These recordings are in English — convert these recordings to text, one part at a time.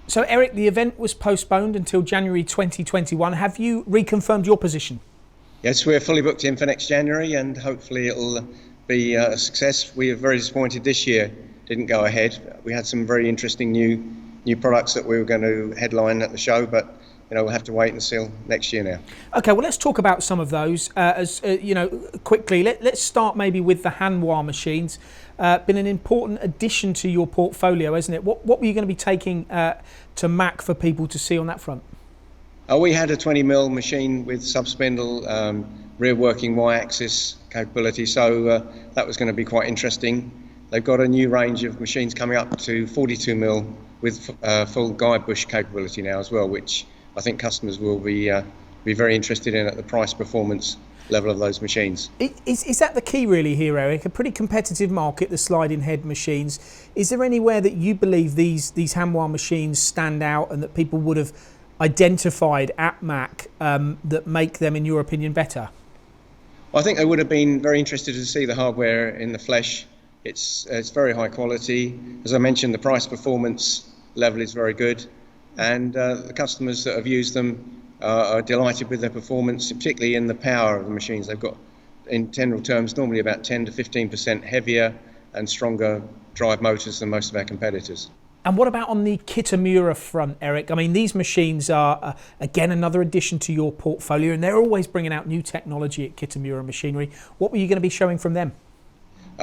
So, Eric, the event was postponed until January 2021. Have you reconfirmed your position? Yes, we're fully booked in for next January, and hopefully it'll be a success. We are very disappointed this year didn't go ahead. We had some very interesting new products that we were going to headline at the show, but we'll have to wait until next year now. Okay, well, let's talk about some of those quickly. Let's start maybe with the Hanwha machines. Been an important addition to your portfolio, hasn't it? What were you going to be taking to Mack for people to see on that front? We had a 20mm machine with subspindle rear working Y-axis capability, so that was going to be quite interesting. They've got a new range of machines coming up to 42mm with full guide bush capability now as well, which I think customers will be very interested in at the price performance level of those machines. Is that the key really here, Eric? A pretty competitive market, the sliding head machines. Is there anywhere that you believe these Hanwha machines stand out and that people would have identified at Mack that make them, in your opinion, better? Well, I think they would have been very interested to see the hardware in the flesh. It's very high quality. As I mentioned, the price performance level is very good, and the customers that have used them are delighted with their performance, particularly in the power of the machines. They've got, in general terms, normally about 10 to 15% heavier and stronger drive motors than most of our competitors. And what about on the Kitamura front, Eric? I mean, these machines are, again, another addition to your portfolio, and they're always bringing out new technology at Kitamura Machinery. What were you going to be showing from them?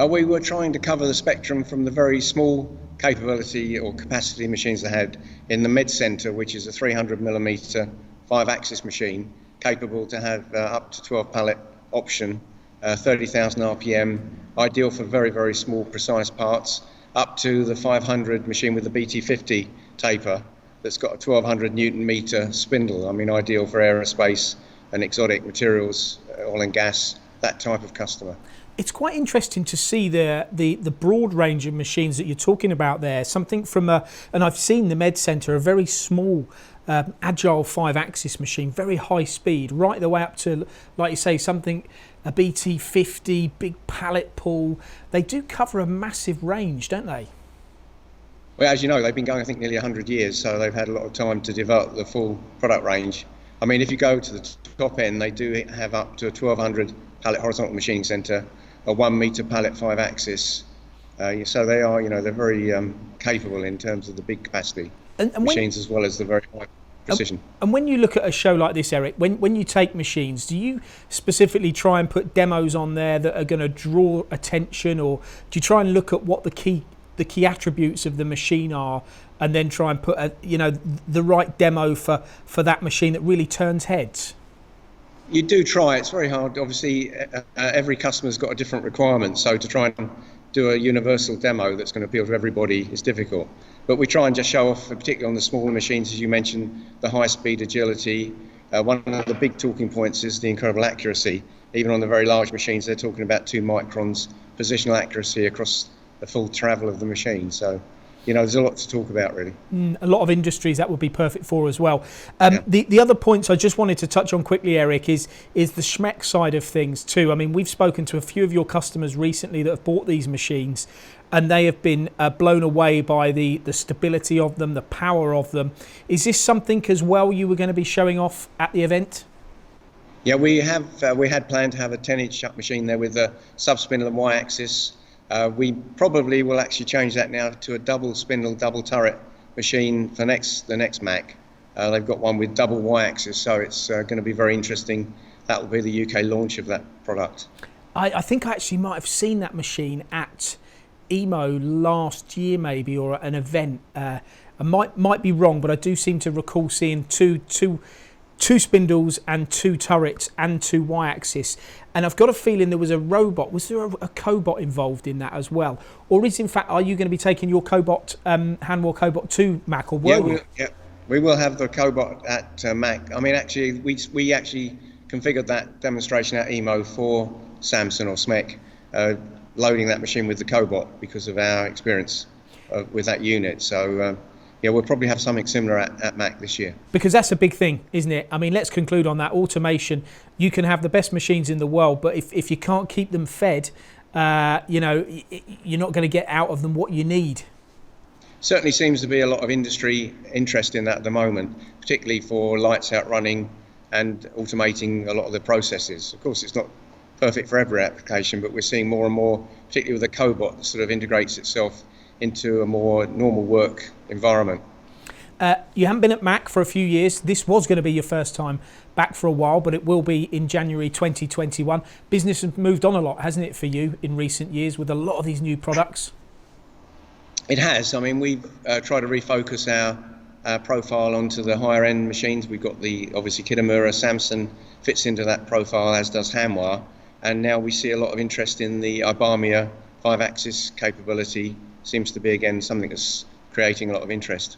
We were trying to cover the spectrum from the very small capability or capacity machines they had in the Med Center, which is a 300mm 5-axis machine, capable to have up to 12 pallet option, 30,000 RPM, ideal for very, very small, precise parts, up to the 500 machine with the BT50 taper that's got a 1200 Newton meter spindle. I mean, ideal for aerospace and exotic materials, oil and gas, that type of customer. It's quite interesting to see the broad range of machines that you're talking about there. Something from and I've seen the Med Center, a very small, agile 5-axis machine, very high speed, right the way up to, like you say, something, a BT50, big pallet pull. They do cover a massive range, don't they? Well, as you know, they've been going, I think, nearly 100 years, so they've had a lot of time to develop the full product range. I mean, if you go to the top end, they do have up to a 1200 pallet horizontal machining center, a 1 meter pallet 5-axis. So they are, they're very capable in terms of the big capacity machines as well as the very high precision. And when you look at a show like this, Eric, when you take machines, do you specifically try and put demos on there that are going to draw attention, or do you try and look at what the key attributes of the machine are, and then try and put the right demo for that machine that really turns heads? You do try. It's very hard. Obviously, every customer's got a different requirement, so to try and do a universal demo that's going to appeal to everybody is difficult. But we try and just show off, particularly on the smaller machines, as you mentioned, the high-speed agility. One of the big talking points is the incredible accuracy. Even on the very large machines, they're talking about 2 microns positional accuracy across the full travel of the machine. So, there's a lot to talk about, really. A lot of industries that would be perfect for as well. The other points I just wanted to touch on quickly, Eric, is the Schmeck side of things too. I mean, we've spoken to a few of your customers recently that have bought these machines, and they have been blown away by the stability of them, the power of them. Is this something as well you were going to be showing off at the event? Yeah, we had planned to have a 10-inch shuck machine there with a sub-spindle and Y-axis. We probably will actually change that now to a double spindle, double turret machine for the next Mack. They've got one with double Y-axis, so it's going to be very interesting. That will be the UK launch of that product. I think I actually might have seen that machine at EMO last year, maybe, or at an event. I might be wrong, but I do seem to recall seeing two spindles and 2 turrets and 2 Y-axis. And I've got a feeling there was a robot. Was there a cobot involved in that as well? Or are you going to be taking your cobot, Hanwha Cobot to Mack, or we will have the cobot at Mack. I mean, actually, we actually configured that demonstration at EMO for Samsung or SMEC, loading that machine with the cobot because of our experience with that unit. So, we'll probably have something similar at Mack this year. Because that's a big thing, isn't it? I mean, let's conclude on that. Automation, you can have the best machines in the world, but if you can't keep them fed, you're not going to get out of them what you need. Certainly seems to be a lot of industry interest in that at the moment, particularly for lights out running and automating a lot of the processes. Of course, it's not perfect for every application, but we're seeing more and more, particularly with the cobot, that sort of integrates itself into a more normal work environment. You haven't been at Mac for a few years. This was going to be your first time back for a while, but it will be in January 2021. Business has moved on a lot, hasn't it, for you in recent years with a lot of these new products? It has. I mean, we've tried to refocus our profile onto the higher end machines. We've got obviously Kitamura, Samsung fits into that profile, as does Hanwha. And now we see a lot of interest in the Ibamia 5-axis capability. Seems to be, again, something that's creating a lot of interest.